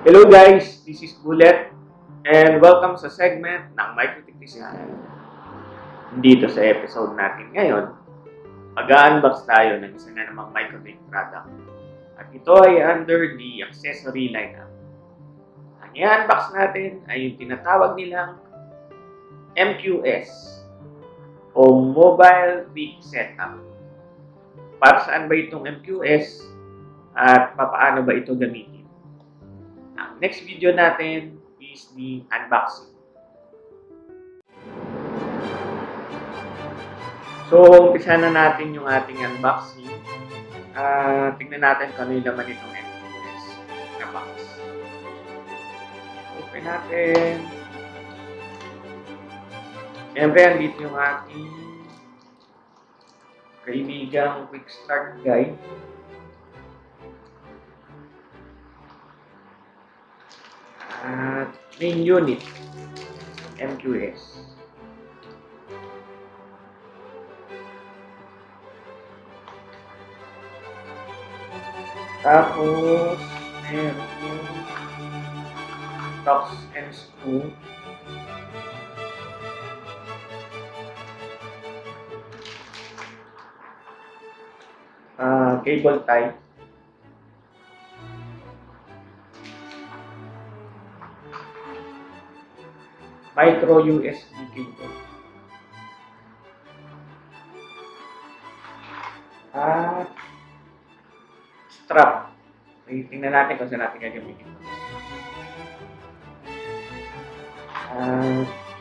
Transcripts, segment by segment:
Hello guys, this is Bullet and welcome sa segment ng Microtech Design. Dito sa episode natin ngayon, mag-unbox tayo ng isa na namang Microtech product. At ito ay under the accessory lineup. Ang i-unbox natin ay yung tinatawag nilang MQS o Mobile Rig Setup. Para saan ba itong MQS at paano ba ito gamitin? Ang next video natin is the unboxing. So, umpisa na natin yung ating unboxing. Tingnan natin kung ano yung laman itong MQS na box. Open natin. Siyempre, andito yung ating kaibigang quick start guide. At main unit, MQS. Tapos, meron stocks and screw. Cable tie. Micro USB cable. At strap. Tingnan natin kung saan natin gagamitin ito.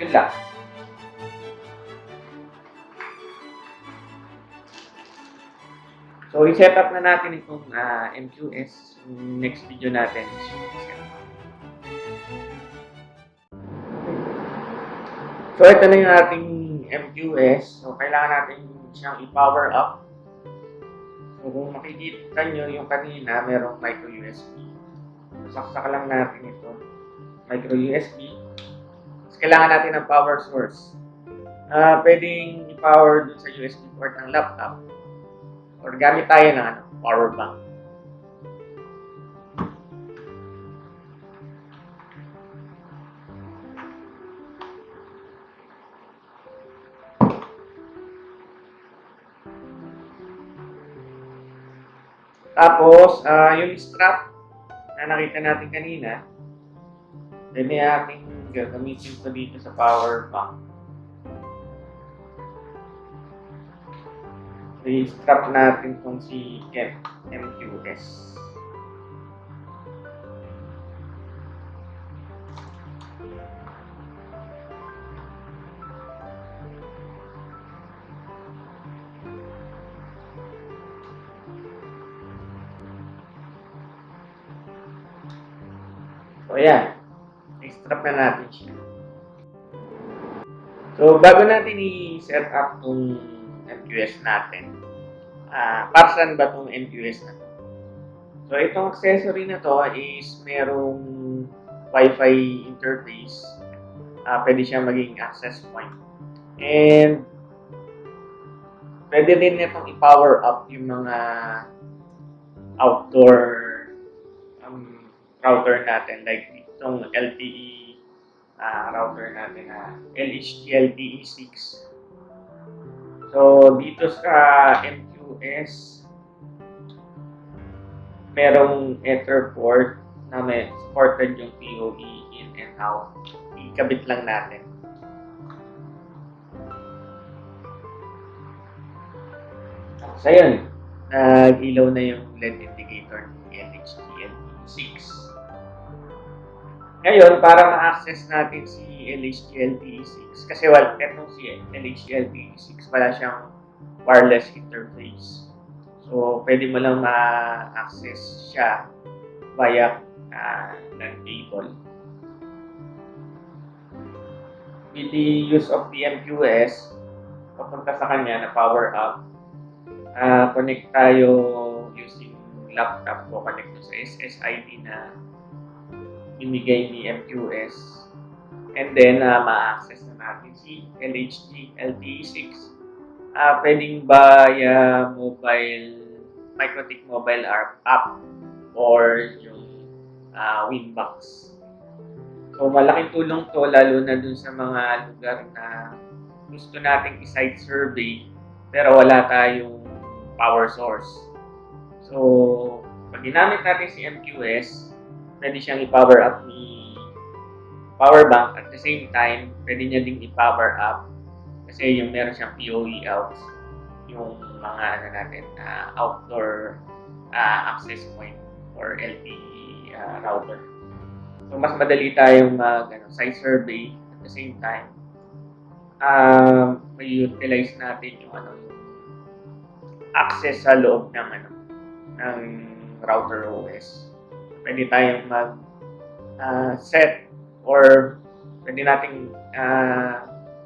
Yun lang. So, i-set up na natin itong MQS. Next video natin is set up. So, ito na yung ating MQS. So, kailangan natin siyang i-power up. So, kung makikita nyo yung kanina, merong micro USB. Saksak lang natin ito. Micro USB. Tapos, kailangan natin ng power source. Pwedeng i-power dun sa USB port ng laptop. Or gamit tayo ng power bank. Tapos, yung strap na nakita natin kanina, pwede natin gagamitin ito dito sa power bank. I-strap natin itong si MQS. So, ayan. I-strap na natin siya. So, bago natin i-set up itong MQS natin, para saan ba itong MQS na to? So, itong accessory na to is merong Wi-Fi interface. Pwede siya maging access point. And, pwede din itong i-power up yung mga outdoor router natin. Like itong LTE router natin na LHD LTE6. So, dito sa MQS, merong Ether port na may supported yung PoE in and out. Ikabit lang natin. So, ayun. Nag-ilaw na yung LED indicator ng LHD LTE6. Ngayon, para ma-access natin si LHD LTE6, kasi etong si LHD LTE6, wala siyang wireless interface. So, pwede mo lang ma-access siya via ng cable. With the use of the MQS, papunta sa kanya na power up, connect tayo using laptop o connect sa SSID na binigay ni MQS. And then, ma-access na natin si LHD LTE6. Pwedeng via mobile, Microtech mobile app or yung Winbox. So, malaking tulong to lalo na dun sa mga lugar na gusto nating i-site survey pero wala tayong power source. So, pag ginamit natin si MQS, pwede siyang i-power up ni power bank. At the same time, pwede niya ding i-power up kasi yung meron siyang PoE out, yung mga outdoor access point or LTE router. So, mas madali tayong site survey at the same time. May utilize natin yung access sa loob ng router OS. Pwede tayong set or pwede nating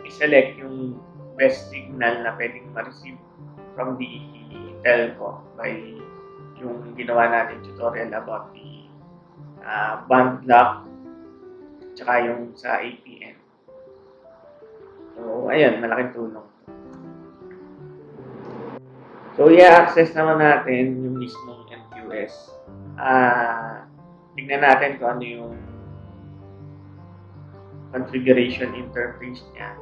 i-select yung best signal na pwedeng ma-receive from the telco by yung ginawa natin tutorial about the band block tsaka yung sa APN. So, ayun, malaking tulong. So, i-access naman natin yung mismong MQS. Tignan natin kung ano yung configuration interface niya.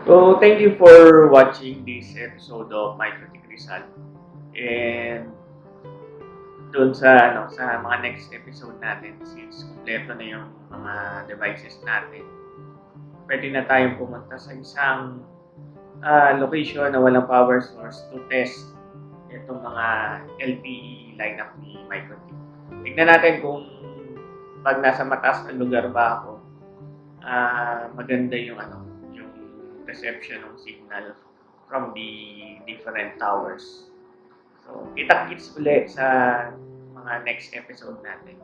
So, thank you for watching this episode of Microtech Rizal. And doon sa mga next episode natin, since kompleto na yung mga devices natin, pwede na tayong pumunta sa isang location na walang power source to test itong mga LTE lineup ni Microtech. Tignan natin kung pag nasa mataas na lugar ba ako, maganda yung reception ng signal from the different towers. So, kita-kits ulit sa mga next episode natin.